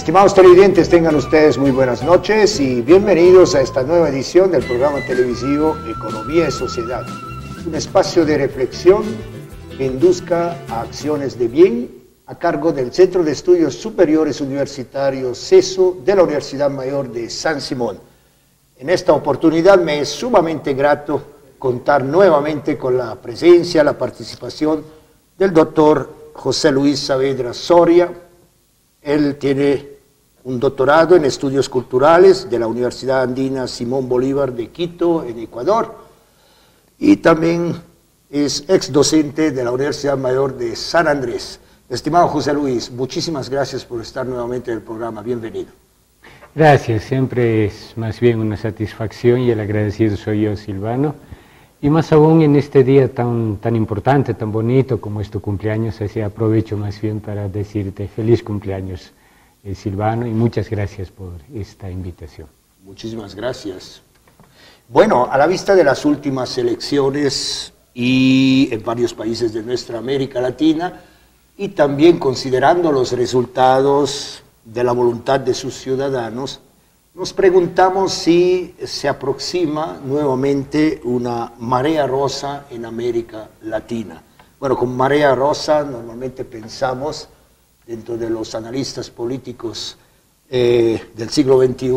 Estimados televidentes, tengan ustedes muy buenas noches y bienvenidos a esta nueva edición del programa televisivo Economía y Sociedad, un espacio de reflexión que induzca a acciones de bien a cargo del Centro de Estudios Superiores Universitarios CESO de la Universidad Mayor de San Simón. En esta oportunidad me es sumamente grato contar nuevamente con la presencia, la participación del doctor José Luis Saavedra Soria. Él tiene un doctorado en estudios culturales de la Universidad Andina Simón Bolívar de Quito, en Ecuador, y también es ex docente de la Universidad Mayor de San Andrés. Estimado José Luis, muchísimas gracias por estar nuevamente en el programa. Bienvenido. Gracias, siempre es más bien una satisfacción y el agradecido soy yo, Silvano. Y más aún en este día tan importante, tan bonito como es tu cumpleaños, así aprovecho más bien para decirte feliz cumpleaños, Silvano, y muchas gracias por esta invitación. Muchísimas gracias. Bueno, a la vista de las últimas elecciones y en varios países de nuestra América Latina, y también considerando los resultados de la voluntad de sus ciudadanos, nos preguntamos si se aproxima nuevamente una marea rosa en América Latina. Bueno, con marea rosa normalmente pensamos, dentro de los analistas políticos del siglo XXI,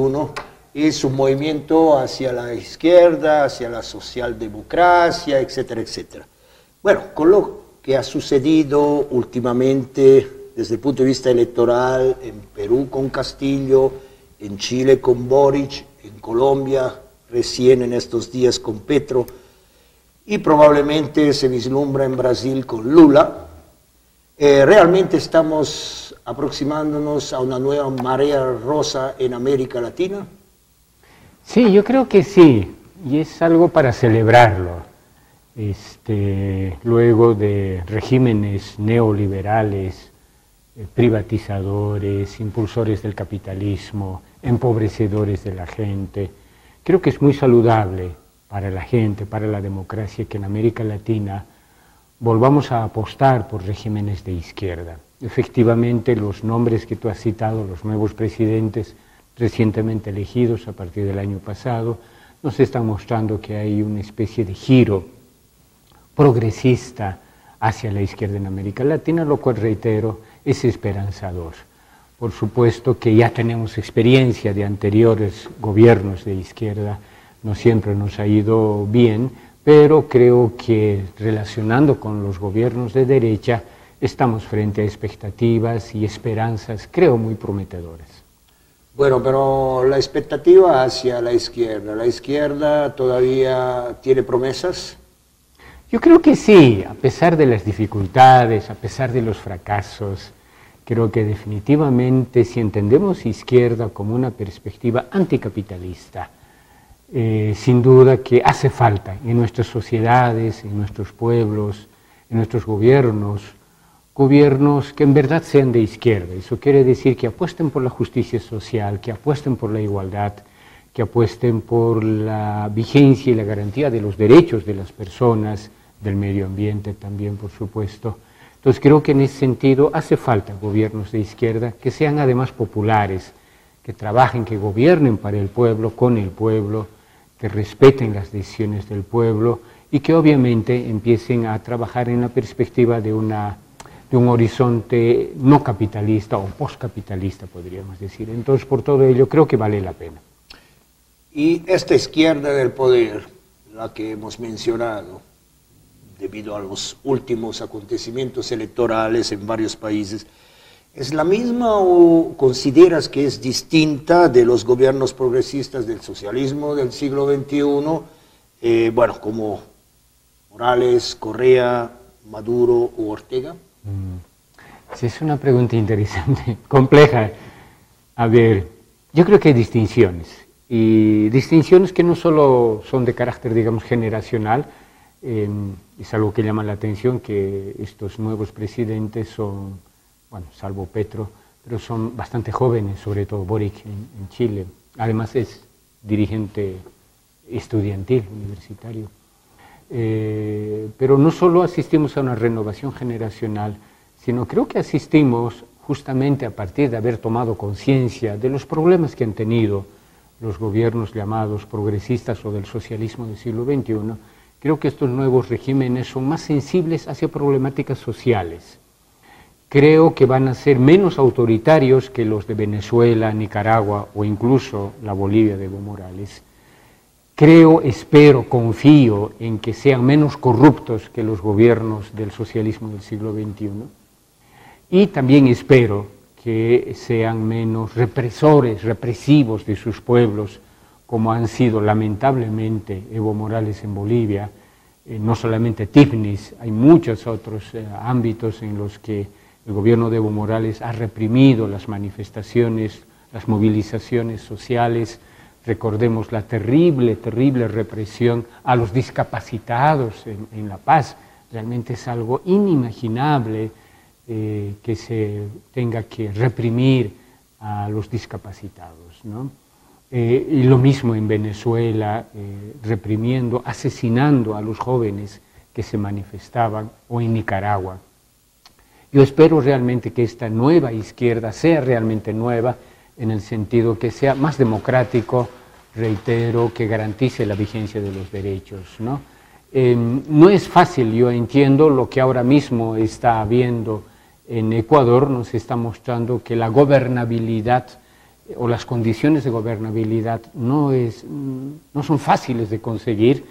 es un movimiento hacia la izquierda, hacia la socialdemocracia, etcétera, etcétera. Bueno, con lo que ha sucedido últimamente desde el punto de vista electoral en Perú con Castillo, en Chile con Boric, en Colombia recién en estos días con Petro, y probablemente se vislumbra en Brasil con Lula, ¿realmente estamos aproximándonos a una nueva marea rosa en América Latina? Sí, yo creo que sí, y es algo para celebrarlo. Luego de regímenes neoliberales, privatizadores, impulsores del capitalismo, empobrecedores de la gente, creo que es muy saludable para la gente, para la democracia, que en América Latina volvamos a apostar por regímenes de izquierda. Efectivamente, los nombres que tú has citado, los nuevos presidentes recientemente elegidos a partir del año pasado, nos están mostrando que hay una especie de giro progresista hacia la izquierda en América Latina, lo cual, reitero, es esperanzador. Por supuesto que ya tenemos experiencia de anteriores gobiernos de izquierda, no siempre nos ha ido bien, pero creo que relacionando con los gobiernos de derecha estamos frente a expectativas y esperanzas, creo, muy prometedoras. Bueno, pero la expectativa hacia la izquierda todavía tiene promesas. Yo creo que sí, a pesar de las dificultades, a pesar de los fracasos, creo que definitivamente si entendemos izquierda como una perspectiva anticapitalista, sin duda que hace falta en nuestras sociedades, en nuestros pueblos, en nuestros gobiernos que en verdad sean de izquierda. Eso quiere decir que apuesten por la justicia social, que apuesten por la igualdad, que apuesten por la vigencia y la garantía de los derechos de las personas, del medio ambiente también, por supuesto. Entonces creo que en ese sentido hace falta gobiernos de izquierda que sean además populares, que trabajen, que gobiernen para el pueblo, con el pueblo, que respeten las decisiones del pueblo y que obviamente empiecen a trabajar en la perspectiva de un horizonte no capitalista o postcapitalista, podríamos decir. Entonces, por todo ello, creo que vale la pena. Y esta izquierda del poder, la que hemos mencionado, debido a los últimos acontecimientos electorales en varios países, ¿es la misma o consideras que es distinta de los gobiernos progresistas del socialismo del siglo XXI, como Morales, Correa, Maduro u Ortega? Sí, es una pregunta interesante, compleja. A ver, yo creo que hay distinciones, y distinciones que no solo son de carácter, digamos, generacional. Es algo que llama la atención, que estos nuevos presidentes son, bueno, salvo Petro, pero son bastante jóvenes, sobre todo Boric en Chile. Además es dirigente estudiantil, universitario. Pero no solo asistimos a una renovación generacional, sino creo que asistimos justamente a partir de haber tomado conciencia de los problemas que han tenido los gobiernos llamados progresistas o del socialismo del siglo XXI, creo que estos nuevos regímenes son más sensibles hacia problemáticas sociales. Creo que van a ser menos autoritarios que los de Venezuela, Nicaragua o incluso la Bolivia de Evo Morales. Creo, espero, confío en que sean menos corruptos que los gobiernos del socialismo del siglo XXI. Y también espero que sean menos represores, represivos de sus pueblos, como han sido lamentablemente Evo Morales en Bolivia, no solamente Tifnis, hay muchos otros ámbitos en los que el gobierno de Evo Morales ha reprimido las manifestaciones, las movilizaciones sociales. Recordemos la terrible, terrible represión a los discapacitados en La Paz. Realmente es algo inimaginable que se tenga que reprimir a los discapacitados, ¿no? Y lo mismo en Venezuela, reprimiendo, asesinando a los jóvenes que se manifestaban, o en Nicaragua. Yo espero realmente que esta nueva izquierda sea realmente nueva, en el sentido que sea más democrático, reitero, que garantice la vigencia de los derechos, ¿no? No es fácil, yo entiendo lo que ahora mismo está habiendo en Ecuador, nos está mostrando que la gobernabilidad o las condiciones de gobernabilidad no son fáciles de conseguir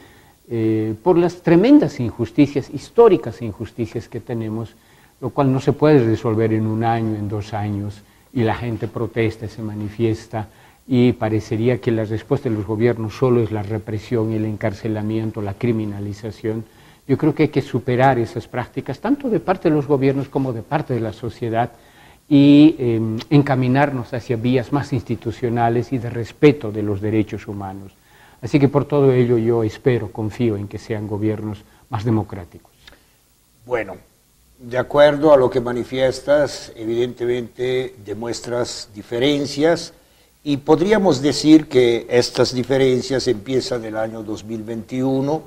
por las tremendas injusticias, históricas injusticias que tenemos, lo cual no se puede resolver en 1 año, en 2 años, y la gente protesta, se manifiesta, y parecería que la respuesta de los gobiernos solo es la represión, el encarcelamiento, la criminalización. Yo creo que hay que superar esas prácticas, tanto de parte de los gobiernos como de parte de la sociedad, y encaminarnos hacia vías más institucionales y de respeto de los derechos humanos. Así que por todo ello yo espero, confío en que sean gobiernos más democráticos. Bueno, de acuerdo a lo que manifiestas, evidentemente demuestras diferencias, y podríamos decir que estas diferencias empiezan en el año 2021,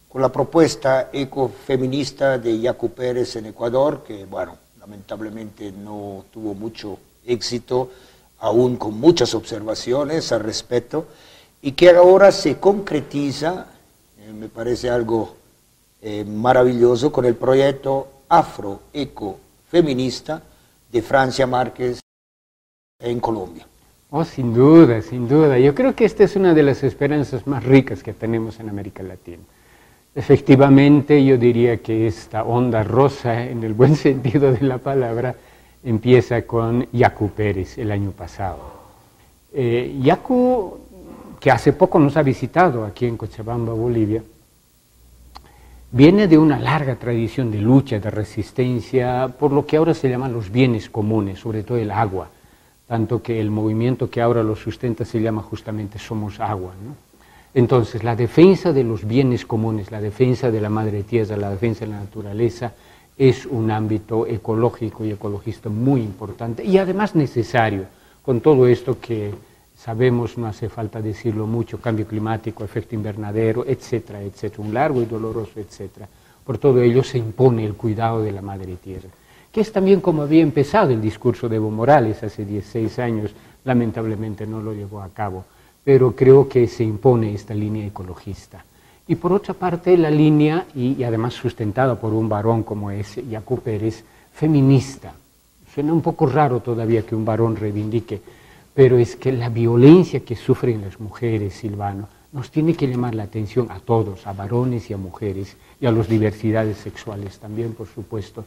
con la propuesta ecofeminista de Yacu Pérez en Ecuador, que bueno, lamentablemente no tuvo mucho éxito, aún con muchas observaciones al respecto, y que ahora se concretiza, me parece algo maravilloso, con el proyecto afro-ecofeminista de Francia Márquez en Colombia. Oh, sin duda, sin duda. Yo creo que esta es una de las esperanzas más ricas que tenemos en América Latina. Efectivamente, yo diría que esta onda rosa, en el buen sentido de la palabra, empieza con Yacu Pérez el año pasado. Yacu, que hace poco nos ha visitado aquí en Cochabamba, Bolivia, viene de una larga tradición de lucha, de resistencia, por lo que ahora se llaman los bienes comunes, sobre todo el agua, tanto que el movimiento que ahora lo sustenta se llama justamente Somos Agua, ¿no? Entonces, la defensa de los bienes comunes, la defensa de la madre tierra, la defensa de la naturaleza, es un ámbito ecológico y ecologista muy importante y además necesario, con todo esto que sabemos, no hace falta decirlo mucho, cambio climático, efecto invernadero, etcétera, etcétera, un largo y doloroso etcétera. Por todo ello se impone el cuidado de la madre tierra, que es también como había empezado el discurso de Evo Morales hace 16 años, lamentablemente no lo llevó a cabo, pero creo que se impone esta línea ecologista. Y por otra parte la línea, y además sustentada por un varón como es Yacu Pérez, feminista. Suena un poco raro todavía que un varón reivindique, pero es que la violencia que sufren las mujeres, Silvano, nos tiene que llamar la atención a todos, a varones y a mujeres, y a las diversidades sexuales también, por supuesto.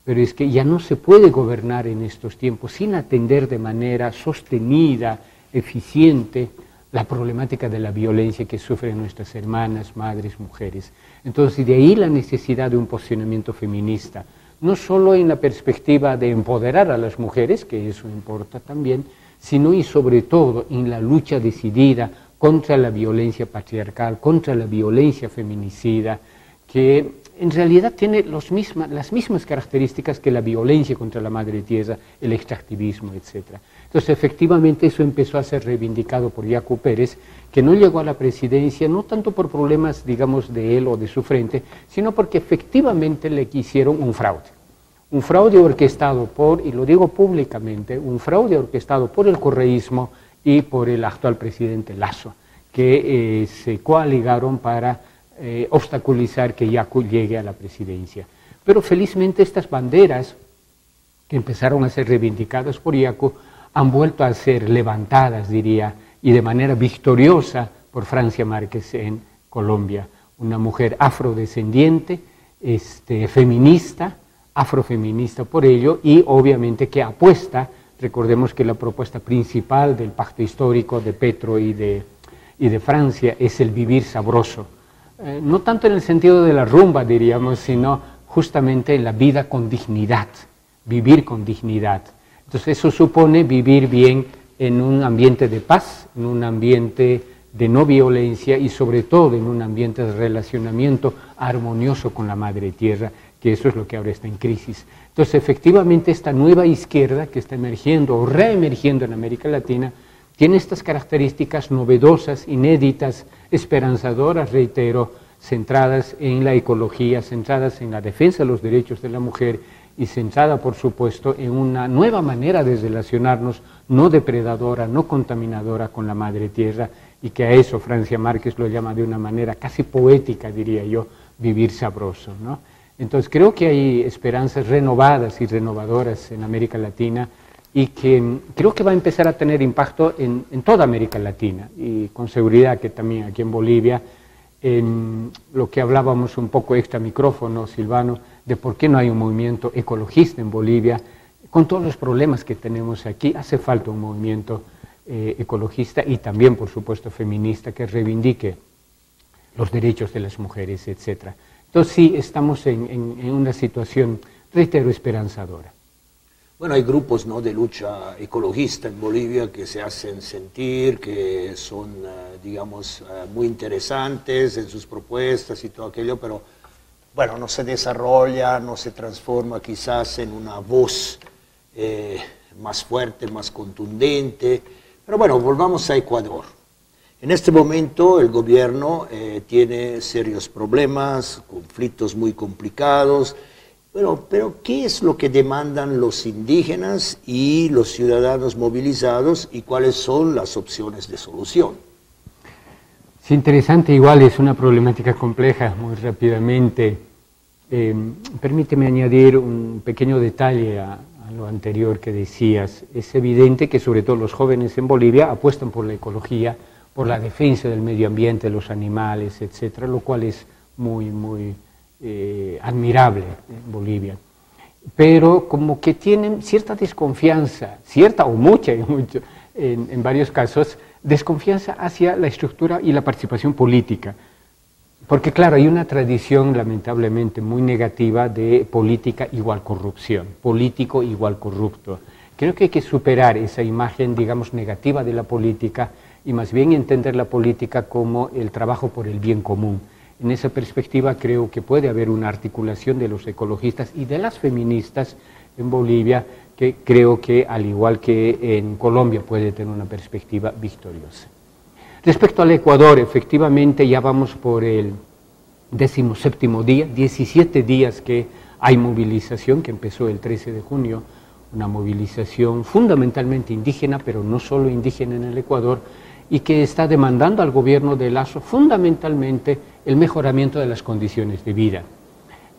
Pero es que ya no se puede gobernar en estos tiempos sin atender de manera sostenida, eficiente, la problemática de la violencia que sufren nuestras hermanas, madres, mujeres. Entonces, de ahí la necesidad de un posicionamiento feminista, no solo en la perspectiva de empoderar a las mujeres, que eso importa también, sino y sobre todo en la lucha decidida contra la violencia patriarcal, contra la violencia feminicida, que en realidad tiene las mismas características que la violencia contra la madre tierra, el extractivismo, etc. Entonces, efectivamente, eso empezó a ser reivindicado por Yacu Pérez, que no llegó a la presidencia, no tanto por problemas, digamos, de él o de su frente, sino porque efectivamente le hicieron un fraude. un fraude orquestado por, y lo digo públicamente, un fraude orquestado por el correísmo y por el actual presidente Lasso, que se coaligaron para obstaculizar que Yaku llegue a la presidencia. Pero felizmente estas banderas que empezaron a ser reivindicadas por Yaku han vuelto a ser levantadas, diría, y de manera victoriosa por Francia Márquez en Colombia, una mujer afrodescendiente, feminista, afrofeminista por ello, y obviamente que apuesta, recordemos que la propuesta principal del pacto histórico de Petro y de Francia es el vivir sabroso, no tanto en el sentido de la rumba, diríamos, sino justamente en la vida con dignidad, vivir con dignidad. Entonces eso supone vivir bien en un ambiente de paz, en un ambiente de no violencia y sobre todo en un ambiente de relacionamiento armonioso con la madre tierra, que eso es lo que ahora está en crisis. Entonces efectivamente esta nueva izquierda que está emergiendo o reemergiendo en América Latina tiene estas características novedosas, inéditas, esperanzadoras, reitero, centradas en la ecología, centradas en la defensa de los derechos de la mujer y centrada, por supuesto, en una nueva manera de relacionarnos, no depredadora, no contaminadora con la madre tierra, y que a eso Francia Márquez lo llama de una manera casi poética, diría yo, vivir sabroso, ¿no? Entonces creo que hay esperanzas renovadas y renovadoras en América Latina y que creo que va a empezar a tener impacto en toda América Latina y con seguridad que también aquí en Bolivia, en lo que hablábamos un poco extra micrófono, Silvano, de por qué no hay un movimiento ecologista en Bolivia, con todos los problemas que tenemos aquí, hace falta un movimiento ecologista y también, por supuesto, feminista que reivindique los derechos de las mujeres, etc. Entonces sí, estamos en una situación, reitero, esperanzadora. Bueno, hay grupos, ¿no?, de lucha ecologista en Bolivia que se hacen sentir, que son, digamos, muy interesantes en sus propuestas y todo aquello, pero bueno, no se desarrolla, no se transforma quizás en una voz más fuerte, más contundente. Pero bueno, volvamos a Ecuador. En este momento el gobierno tiene serios problemas, conflictos muy complicados. Bueno, pero ¿qué es lo que demandan los indígenas y los ciudadanos movilizados y cuáles son las opciones de solución? Es interesante, igual es una problemática compleja, muy rápidamente. Permíteme añadir un pequeño detalle a lo anterior que decías. Es evidente que sobre todo los jóvenes en Bolivia apuestan por la ecología, por la defensa del medio ambiente, de los animales, etcétera, lo cual es muy admirable en Bolivia. Pero como que tienen cierta desconfianza, cierta o mucha en varios casos, desconfianza hacia la estructura y la participación política. Porque claro, hay una tradición lamentablemente muy negativa de política igual corrupción, político igual corrupto. Creo que hay que superar esa imagen, digamos, negativa de la política y más bien entender la política como el trabajo por el bien común. En esa perspectiva creo que puede haber una articulación de los ecologistas y de las feministas en Bolivia que creo que, al igual que en Colombia, puede tener una perspectiva victoriosa. Respecto al Ecuador, efectivamente ya vamos por el 17º día, 17 días que hay movilización, que empezó el 13 de junio, una movilización fundamentalmente indígena, pero no solo indígena en el Ecuador, y que está demandando al gobierno de Lasso fundamentalmente el mejoramiento de las condiciones de vida.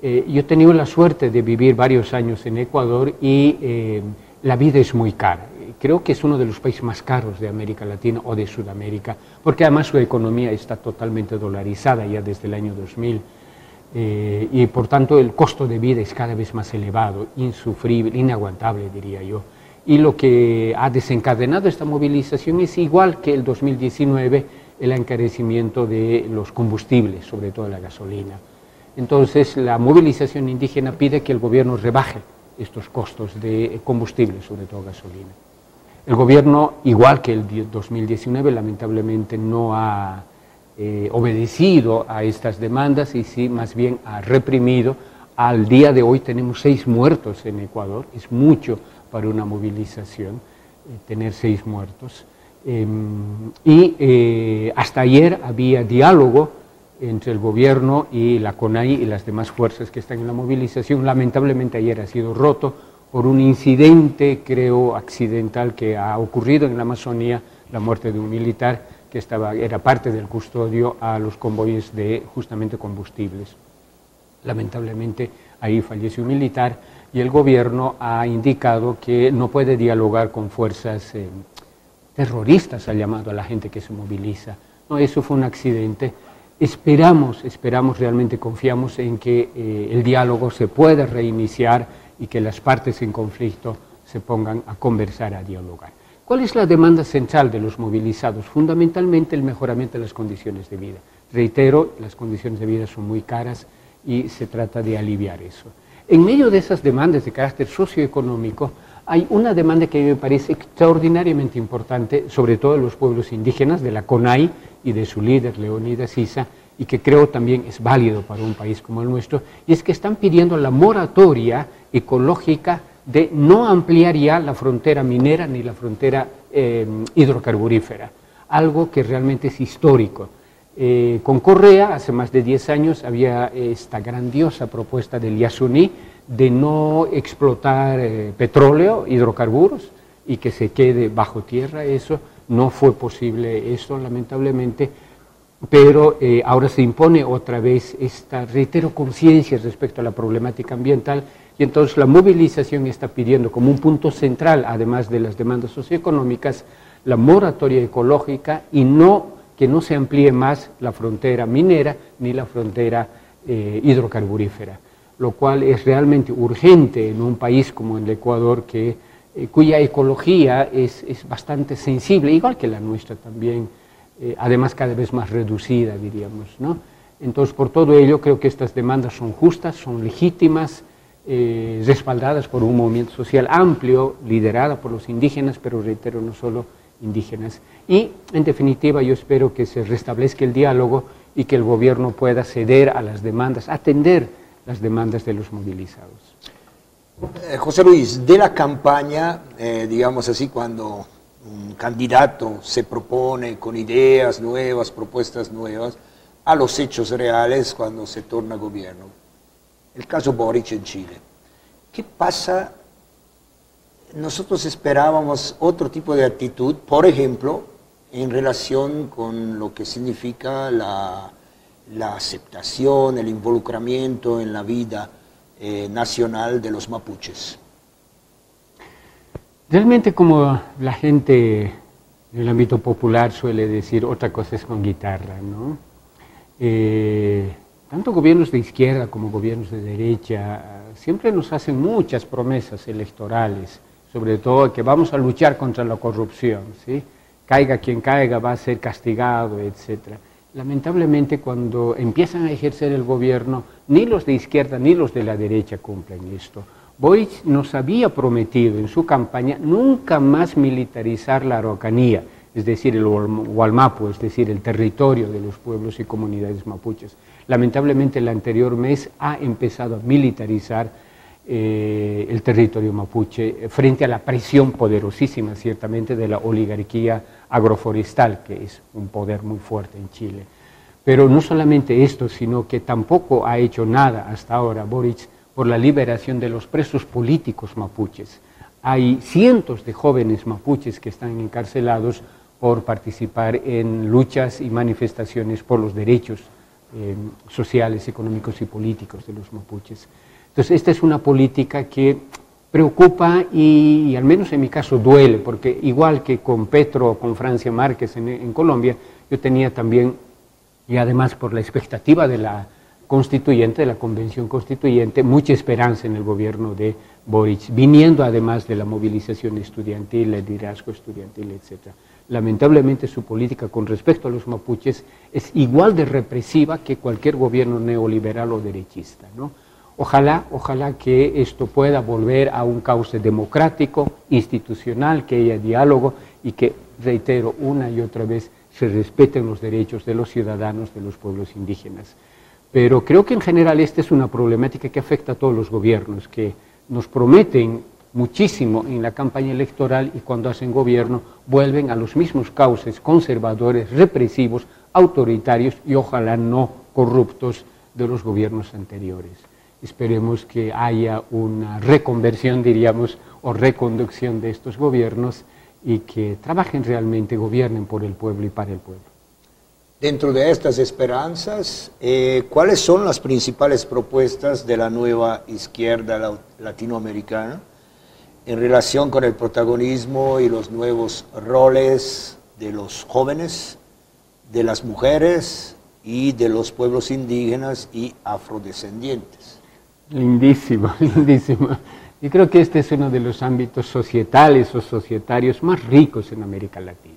Yo he tenido la suerte de vivir varios años en Ecuador y la vida es muy cara. Creo que es uno de los países más caros de América Latina o de Sudamérica, porque además su economía está totalmente dolarizada ya desde el año 2000 y por tanto el costo de vida es cada vez más elevado, insufrible, inaguantable diría yo. Y lo que ha desencadenado esta movilización es igual que el 2019, el encarecimiento de los combustibles, sobre todo la gasolina. Entonces la movilización indígena pide que el gobierno rebaje estos costos de combustible, sobre todo gasolina. El gobierno, igual que el 2019, lamentablemente no ha obedecido a estas demandas y sí, más bien ha reprimido. Al día de hoy tenemos 6 muertos en Ecuador, es mucho para una movilización, tener 6 muertos. Hasta ayer había diálogo entre el gobierno y la CONAI y las demás fuerzas que están en la movilización. Lamentablemente ayer ha sido roto por un incidente, creo, accidental que ha ocurrido en la Amazonía, la muerte de un militar que era parte del custodio a los convoyes de justamente combustibles. Lamentablemente ahí falleció un militar y el gobierno ha indicado que no puede dialogar con fuerzas terroristas, ha llamado a la gente que se moviliza. No, eso fue un accidente. Esperamos, realmente confiamos en que el diálogo se pueda reiniciar y que las partes en conflicto se pongan a conversar, a dialogar. ¿Cuál es la demanda central de los movilizados? Fundamentalmente el mejoramiento de las condiciones de vida. Reitero, las condiciones de vida son muy caras y se trata de aliviar eso. En medio de esas demandas de carácter socioeconómico, hay una demanda que me parece extraordinariamente importante, sobre todo de los pueblos indígenas, de la CONAI y de su líder, Leonidas Issa, y que creo también es válido para un país como el nuestro, y es que están pidiendo la moratoria ecológica de no ampliar ya la frontera minera ni la frontera hidrocarburífera, algo que realmente es histórico. Con Correa, hace más de 10 años, había esta grandiosa propuesta del Yasuní de no explotar petróleo, hidrocarburos, y que se quede bajo tierra. Eso no fue posible, eso lamentablemente, pero ahora se impone otra vez esta, reitero, conciencia respecto a la problemática ambiental, y entonces la movilización está pidiendo como un punto central, además de las demandas socioeconómicas, la moratoria ecológica y que no se amplíe más la frontera minera ni la frontera hidrocarburífera, lo cual es realmente urgente en un país como el Ecuador, cuya ecología es bastante sensible, igual que la nuestra también, además cada vez más reducida, diríamos, ¿no? Entonces, por todo ello, creo que estas demandas son justas, son legítimas, respaldadas por un movimiento social amplio, liderado por los indígenas, pero reitero, no solo indígenas. Y, en definitiva, yo espero que se restablezca el diálogo y que el gobierno pueda ceder a las demandas, atender las demandas de los movilizados. José Luis, de la campaña, digamos así, cuando un candidato se propone con ideas nuevas, propuestas nuevas, a los hechos reales cuando se torna gobierno. El caso Boric en Chile. ¿Qué pasa? Nosotros esperábamos otro tipo de actitud, por ejemplo, en relación con lo que significa la aceptación, el involucramiento en la vida nacional de los mapuches. Realmente, como la gente en el ámbito popular suele decir, otra cosa es con guitarra, ¿no? Tanto gobiernos de izquierda como gobiernos de derecha siempre nos hacen muchas promesas electorales, sobre todo que vamos a luchar contra la corrupción, ¿sí? Caiga quien caiga, va a ser castigado, etc. Lamentablemente, cuando empiezan a ejercer el gobierno, ni los de izquierda ni los de la derecha cumplen esto. Boric nos había prometido en su campaña nunca más militarizar la Araucanía, es decir, el Wallmapu, es decir, el territorio de los pueblos y comunidades mapuches. Lamentablemente, el anterior mes ha empezado a militarizar el territorio mapuche frente a la presión poderosísima, ciertamente, de la oligarquía agroforestal, que es un poder muy fuerte en Chile. Pero no solamente esto, sino que tampoco ha hecho nada hasta ahora Boric por la liberación de los presos políticos mapuches. Hay cientos de jóvenes mapuches que están encarcelados por participar en luchas y manifestaciones por los derechos sociales, económicos y políticos de los mapuches. Entonces, esta es una política que preocupa y al menos en mi caso duele, porque igual que con Petro o con Francia Márquez en Colombia, yo tenía también, y además por la expectativa de la constituyente, de la convención constituyente, mucha esperanza en el gobierno de Boric, viniendo además de la movilización estudiantil, el liderazgo estudiantil, etc. Lamentablemente su política con respecto a los mapuches es igual de represiva que cualquier gobierno neoliberal o derechista, ¿no? Ojalá que esto pueda volver a un cauce democrático, institucional, que haya diálogo y que, reitero una y otra vez, se respeten los derechos de los ciudadanos de los pueblos indígenas. Pero creo que en general esta es una problemática que afecta a todos los gobiernos, que nos prometen muchísimo en la campaña electoral y cuando hacen gobierno vuelven a los mismos cauces conservadores, represivos, autoritarios y ojalá no corruptos de los gobiernos anteriores. Esperemos que haya una reconversión, diríamos, o reconducción de estos gobiernos y que trabajen realmente, gobiernen por el pueblo y para el pueblo. Dentro de estas esperanzas, ¿cuáles son las principales propuestas de la nueva izquierda latinoamericana en relación con el protagonismo y los nuevos roles de los jóvenes, de las mujeres y de los pueblos indígenas y afrodescendientes? Lindísimo, lindísimo. Yo creo que este es uno de los ámbitos societales o societarios más ricos en América Latina.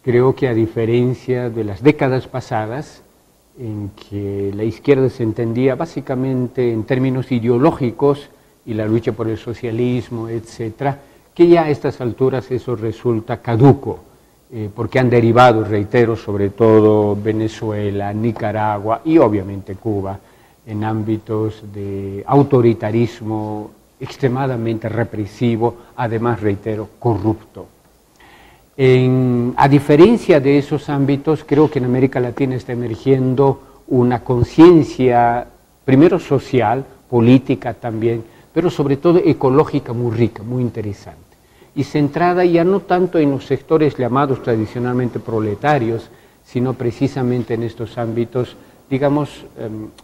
Creo que a diferencia de las décadas pasadas, en que la izquierda se entendía básicamente en términos ideológicos y la lucha por el socialismo, etcétera, que ya a estas alturas eso resulta caduco, porque han derivado, reitero, sobre todo Venezuela, Nicaragua y obviamente Cuba, en ámbitos de autoritarismo extremadamente represivo, además, reitero, corrupto. A diferencia de esos ámbitos, creo que en América Latina está emergiendo una conciencia, primero social, política también, pero sobre todo ecológica muy rica, muy interesante, y centrada ya no tanto en los sectores llamados tradicionalmente proletarios, sino precisamente en estos ámbitos, digamos,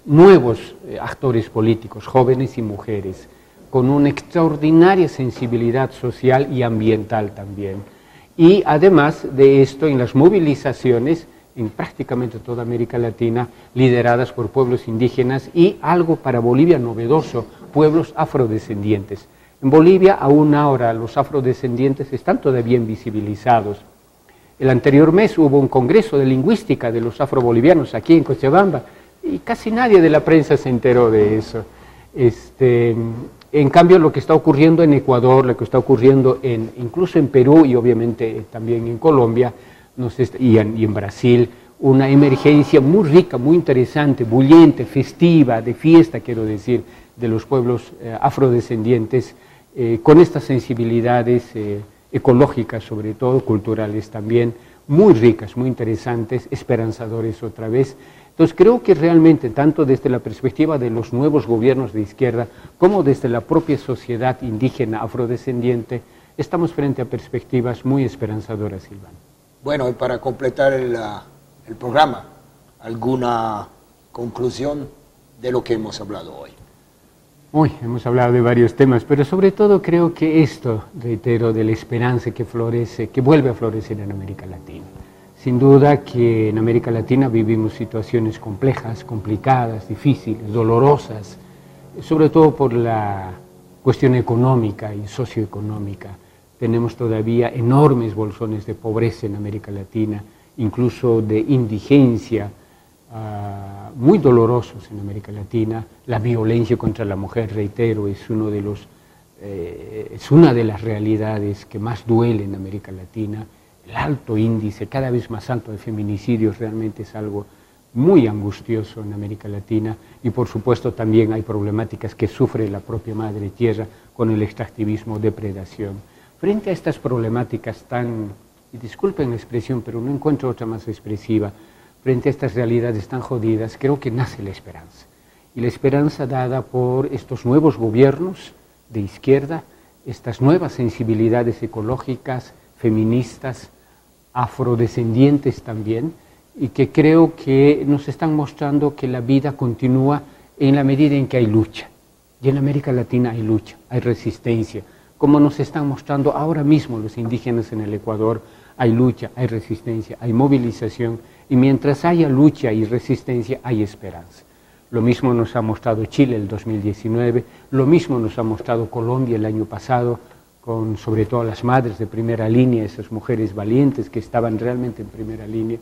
nuevos actores políticos, jóvenes y mujeres, con una extraordinaria sensibilidad social y ambiental también. Y además de esto, en las movilizaciones en prácticamente toda América Latina, lideradas por pueblos indígenas y, algo para Bolivia novedoso, pueblos afrodescendientes. En Bolivia aún ahora los afrodescendientes están todavía invisibilizados. El anterior mes hubo un congreso de lingüística de los afrobolivianos aquí en Cochabamba y casi nadie de la prensa se enteró de eso. En cambio, lo que está ocurriendo en Ecuador, lo que está ocurriendo incluso en Perú y obviamente también en Colombia y en Brasil, una emergencia muy rica, muy interesante, bullente, festiva, de fiesta, quiero decir, de los pueblos afrodescendientes, con estas sensibilidades ecológicas, sobre todo culturales también, muy ricas, muy interesantes, esperanzadores otra vez. Entonces creo que realmente, tanto desde la perspectiva de los nuevos gobiernos de izquierda, como desde la propia sociedad indígena afrodescendiente, estamos frente a perspectivas muy esperanzadoras, Silvano. Bueno, y para completar el programa, ¿alguna conclusión de lo que hemos hablado hoy? Hemos hablado de varios temas, pero sobre todo creo que esto, reitero, de la esperanza que florece, que vuelve a florecer en América Latina. Sin duda que en América Latina vivimos situaciones complejas, complicadas, difíciles, dolorosas, sobre todo por la cuestión económica y socioeconómica. Tenemos todavía enormes bolsones de pobreza en América Latina, incluso de indigencia, muy dolorosos en América Latina. La violencia contra la mujer, reitero, es una de las realidades que más duele en América Latina. El alto índice, cada vez más alto, de feminicidios realmente es algo muy angustioso en América Latina, y por supuesto también hay problemáticas que sufre la propia madre tierra con el extractivismo, depredación. Frente a estas problemáticas y disculpen la expresión, pero no encuentro otra más expresiva, frente a estas realidades tan jodidas, creo que nace la esperanza. Y la esperanza dada por estos nuevos gobiernos de izquierda, estas nuevas sensibilidades ecológicas, feministas, afrodescendientes también, y que creo que nos están mostrando que la vida continúa en la medida en que hay lucha. Y en América Latina hay lucha, hay resistencia, como nos están mostrando ahora mismo los indígenas en el Ecuador. Hay lucha, hay resistencia, hay movilización, y mientras haya lucha y resistencia hay esperanza. Lo mismo nos ha mostrado Chile el 2019, lo mismo nos ha mostrado Colombia el año pasado, con sobre todo las madres de primera línea, esas mujeres valientes que estaban realmente en primera línea.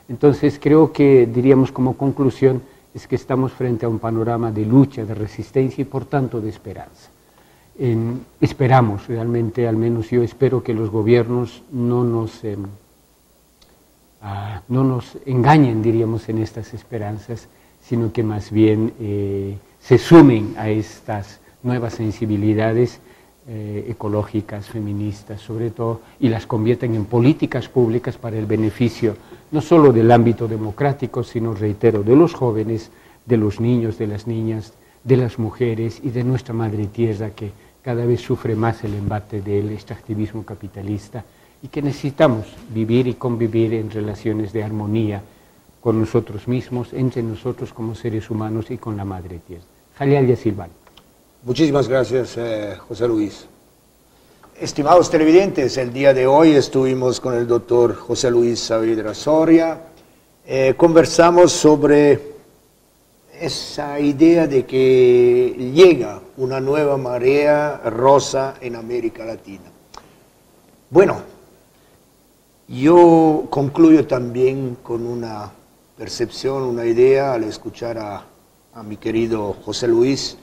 Entonces creo que, diríamos como conclusión, es que estamos frente a un panorama de lucha, de resistencia y por tanto de esperanza. Esperamos realmente, al menos yo espero que los gobiernos no nos engañen, diríamos, en estas esperanzas, sino que más bien se sumen a estas nuevas sensibilidades ecológicas, feministas sobre todo, y las convierten en políticas públicas para el beneficio no solo del ámbito democrático, sino, reitero, de los jóvenes, de los niños, de las niñas, de las mujeres y de nuestra madre tierra, que cada vez sufre más el embate del extractivismo capitalista y que necesitamos vivir y convivir en relaciones de armonía con nosotros mismos, entre nosotros como seres humanos y con la madre tierra. Jalial Silván. Muchísimas gracias, José Luis. Estimados televidentes, el día de hoy estuvimos con el doctor José Luis Saavedra Soria. Conversamos sobre esa idea de que llega una nueva marea rosa en América Latina. Bueno, yo concluyo también con una percepción, una idea al escuchar a mi querido José Luis.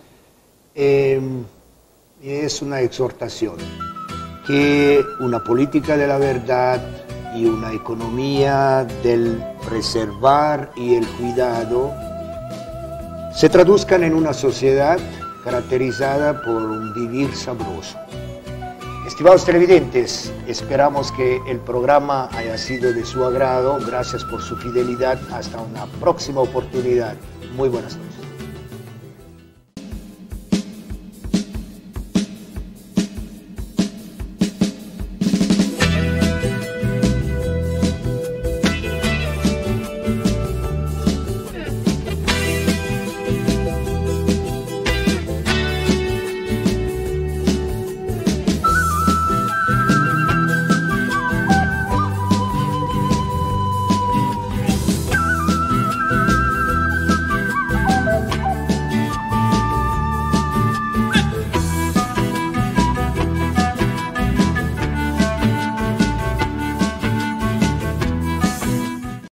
Es una exhortación que una política de la verdad y una economía del preservar y el cuidado se traduzcan en una sociedad caracterizada por un vivir sabroso. Estimados televidentes, esperamos que el programa haya sido de su agrado. Gracias por su fidelidad. Hasta una próxima oportunidad. Muy buenas noches.